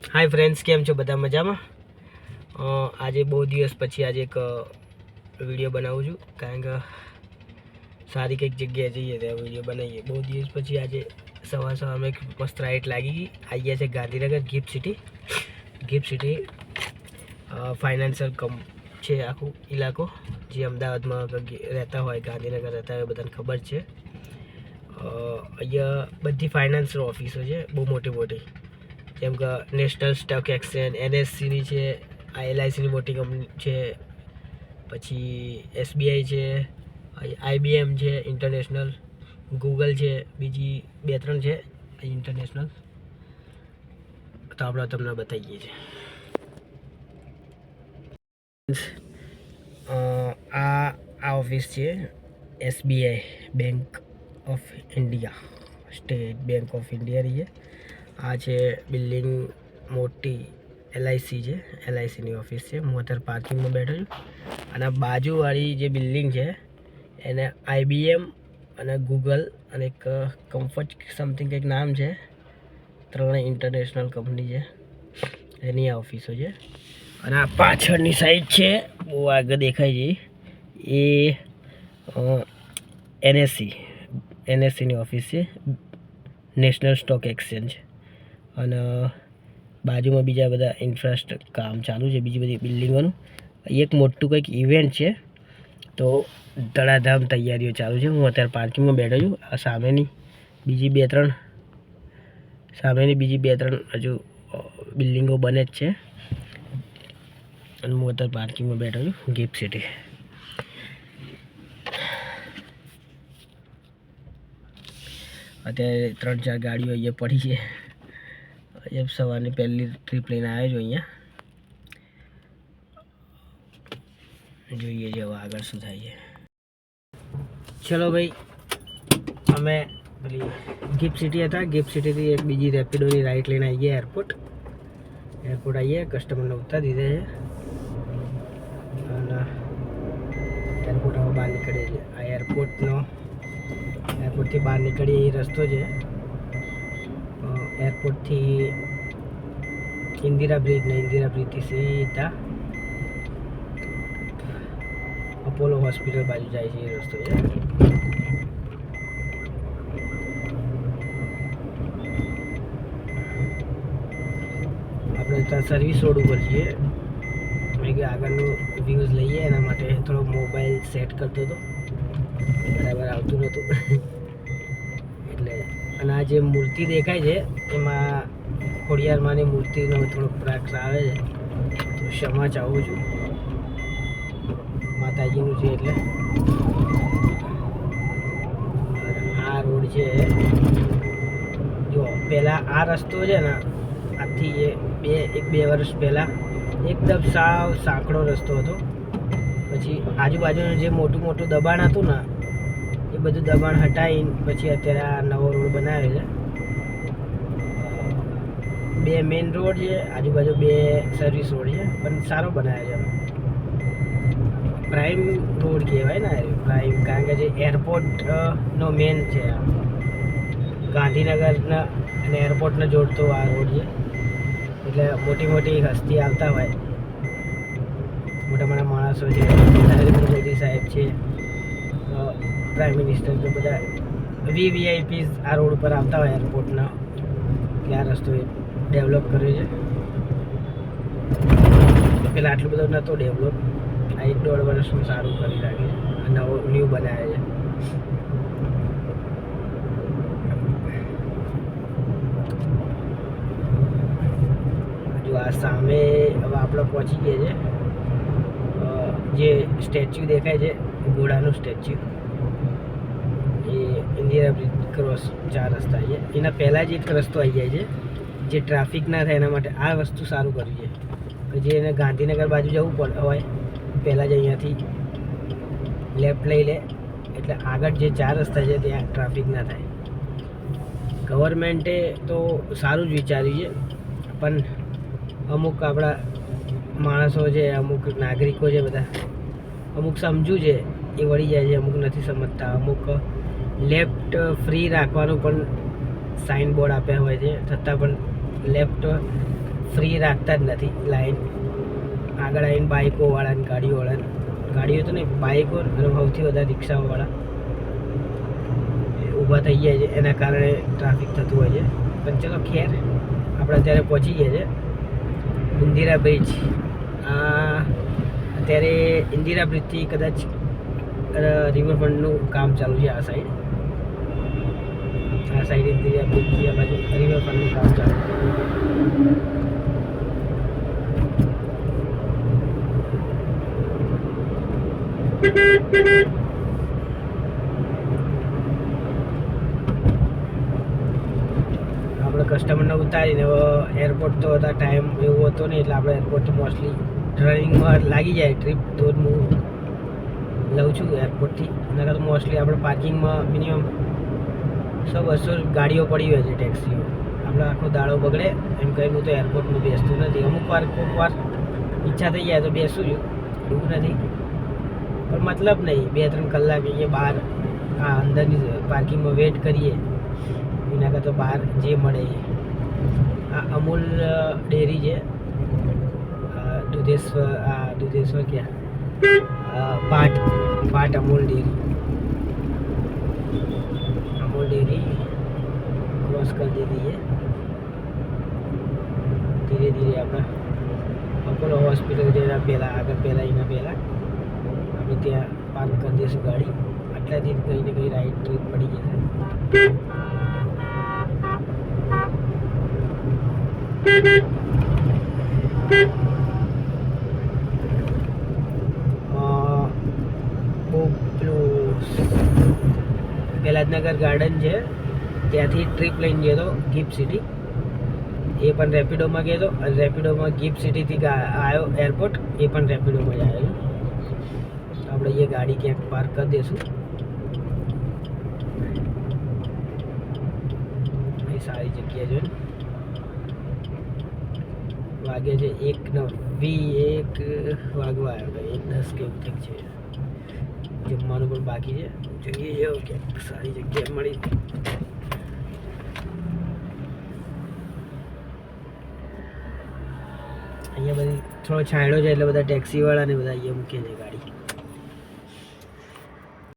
Hi friends, केम छो बधा मजामां? आज बहुत दिवस पछी आज एक वीडियो बनावुं छुं कारण के सारी कंईक जग्याए जईए त्यारे वीडियो बनावीए। बहुत दिवस पछी आज सवार में एक मस्त राइट लागी गई। आई गया है गांधीनगर गिफ्ट सिटी फाइनेंशियल कम है आखू इलाको जे अमदावाद में रहता हो, गांधीनगर रहता हो बधाने खबर है। अहींया बधी फाइनेंशियल ऑफिसो है बहुत मोटी मोटी, જેમ કે નેશનલ સ્ટોક એક્સચેન્જ NSEની છે, આ LICની મોટી કંપની છે, પછી SBI છે, IBM છે ઇન્ટરનેશનલ, ગૂગલ છે, બીજી બે ત્રણ છે ઇન્ટરનેશનલ, તો આપણે તમને બતાવીએ છીએ। આ ઓફિસ છે SBI bank of India, state bank of India રહી છે। આ છે બિલ્ડિંગ મોટી LIC છે, LICની ઓફિસ છે। હું અત્યારે પાર્કિંગમાં બેઠો છું અને બાજુવાળી જે બિલ્ડિંગ છે એને IBM અને ગૂગલ અને એક કમ્ફર્ટ સમથિંગ કંઈક નામ છે, ત્રણેય ઇન્ટરનેશનલ કંપની છે, એની આ ઓફિસો છે। અને આ પાછળની સાઈડ છે બહુ આગળ દેખાય છે એ NSEની ઓફિસ છે, નેશનલ સ્ટોક એક્સચેન્જ। અને બાજુમાં બીજા બધા ઇન્ફ્રાસ્ટ્રક્ચર કામ ચાલુ છે, બીજી બધી બિલ્ડિંગોનું। એક મોટું કંઈક ઇવેન્ટ છે તો ધડાધામ તૈયારીઓ ચાલુ છે। હું અત્યારે પાર્કિંગમાં બેઠો છું। આ સામેની બીજી બે ત્રણ હજુ બિલ્ડિંગો બને જ છે અને હું અત્યારે પાર્કિંગમાં બેઠો છું ગિફ્ટ સિટી। અત્યારે 3-4 ગાડીઓ અહીંયા પડી છે। जब सवार पहली ट्रिप लेने आए जो अँ जो आगे शू थाय। चलो भाई, अमे पेली गिफ्ट सिटी था, गिफ्ट सिटी थी एक बीजी रेपिडोनी राइट लेने आईए एयरपोर्ट आईए, कस्टमर ने उतार दीधे है। एयरपोर्ट हम बहार निकले आ एयरपोर्ट थी बहार निकली ये रस्तो है। एयरपोर्ट थी इंदिरा ब्रिज थी सीधा अपोलो हॉस्पिटल बाजू जाए ये रस्तो है। अपने सर्विस रोड पर छे। मैं कि आगळनो व्यूज लईए एना माटे थोड़ो मोबाइल सेट करतो तो बराबर आवतुं नहोतुं એટલે। અને આ જે મૂર્તિ દેખાય છે એમાં ખોડિયાર માની મૂર્તિનો થોડોક પ્રાક્ષ આવે છે, તો ક્ષમા ચાહું છું, માતાજીનું છે એટલે। આ રોડ છે જો પહેલાં આ રસ્તો છે ને આજથી એક બે વર્ષ પહેલાં એકદમ સાવ સાંકડો રસ્તો હતો। પછી આજુબાજુનું જે મોટું મોટું દબાણ હતું ને એ બધું દબાણ હટાવીને પછી અત્યારે આ નવો રોડ બનાવ્યો છે। બે મેઇન રોડ છે, આજુબાજુ બે સર્વિસ રોડ છે, પણ સારો બનાવ્યો છે। પ્રાઇમ રોડ કહેવાય ને પ્રાઇમ, કારણ કે જે એરપોર્ટનો મેન છે ગાંધીનગરના અને એરપોર્ટને જોડતો આ રોડ છે। એટલે મોટી મોટી હસ્તી આવતા હોય, મોટા મોટા માણસો છે, નરેન્દ્ર મોદી સાહેબ છે, प्राइम मिनिस्टर जो बधा VVIPs आ रोड पर आता हो एयरपोर्टना, એટલે આ રસ્તો ડેવલપ કર્યો છે। પહેલાં આટલું બધું નહોતો ડેવલપ, આ 1-1.5 વર્ષમાં સારું કરી નાખ્યું છે, નવો ન્યૂ બનાવ્યો છે। જો આ સામે હવે આપણે પહોંચી ગયા છે, જે સ્ટેચ્યુ દેખાય છે ઘોડાનું સ્ટેચ્યુ, इंदिरा ब्रिज क्रॉस 4 रस्ता है। एना पहला ज एक रस्तो आई जाए जे ट्राफिक ना थाय एना माटे आ वस्तु सारू कर्युं छे कि जे एने गांधीनगर बाजू जवुं पड़े होय पहला ज अहींयाथी लेफ्ट लई ले एटले आगळ जे 4 रस्ता छे त्यां ट्राफिक ना थाय। गवर्नमेंटे तो सारू ज विचार्युं छे, पण अमुक आपणा माणसो छे, अमुक नागरिको छे, बधा अमुक समजू छे ए वળી જાય છે, अमुक નથી समजता। अमुक लेफ्ट फ्री राखवानुं पण साइन बोर्ड आप्या होय छे, छतां पण लेफ्ट ફ્રી રાખતા જ નથી લાઈન. આગળ આવીને બાઇકોવાળા ગાડીઓ તો નહીં, બાઇકો અને સૌથી વધારે રિક્ષાઓવાળા ઊભા થઈ જાય છે, એના કારણે ટ્રાફિક થતું હોય છે. પણ ચલો ખેર, આપણે અત્યારે પહોંચી ગયા છે ઇન્દિરા બ્રિજ. અત્યારે ઇન્દિરા બ્રિજથી કદાચ રિવરફ્રન્ટનું કામ ચાલુ છે. આ સાઈડ ઇન્દિરા બ્રિજથી આ બાજુ રિવરફ્રન્ટનું કામ ચાલુ છે. આપણે કસ્ટમરને ઉતારીને એરપોર્ટ તો હતા, ટાઈમ એવો હતો નહીં, એટલે આપણે એરપોર્ટથી મોસ્ટલી રનિંગમાં લાગી જાય ટ્રીપ, તો જ હું લઉં છું એરપોર્ટથી. નકર તો મોસ્ટલી આપણે પાર્કિંગમાં મિનિમમ 100-200 ગાડીઓ પડી હોય છે, ટેક્સીઓ. આપણે આખો દાડો બગડે એમ કરીને હું તો એરપોર્ટમાં બેસતું નથી. અમુક વાર ઈચ્છા થઈ જાય તો બેસું છું, એવું નથી, પણ મતલબ નહીં 2-3 કલાક અહીંયા બહાર અંદરની પાર્કિંગમાં વેટ કરીએ એના કરતાં બહાર જે મળે. આ અમૂલ ડેરી છે, દૂધેશ્વર ક્યાં પાટ અમૂલ ડેરી ક્રોસ કરી દીધી है. ધીરે ધીરે આપણે અપોલો હોસ્પિટલ જેના પહેલાં આપણે ત્યાં પાર્ક કરી દઈશું ગાડી. આટલાથી કંઈ ને કંઈ રાઈડ ટ્રીપ પડી જશે. બેલાજનગર ગાર્ડન છે, ત્યાંથી ટ્રીપ લઈને ગયો હતો ગિફ્ટ સિટી. એ પણ રેપિડોમાં ગયો હતો, અને રેપિડોમાં ગિફ્ટ સિટીથી આવ્યો એરપોર્ટ, એ પણ રેપિડોમાં જ આવ્યો. આપણે એ ગાડી ક્યાંક પાર્ક કરી દઈશું. એ સારી જગ્યા છે. વાગે છે 1:01 વાગવા આવ્યો, 1:10 કેવું કંઈક છે. જમવાનું પણ બાકી છે, જોઈએ એવું કે સારી જગ્યા મળી. અહીંયા બધી થોડો છાંયડો છે એટલે બધા ટેક્સીવાળા ને બધા અહીંયા મૂકે છે ગાડી.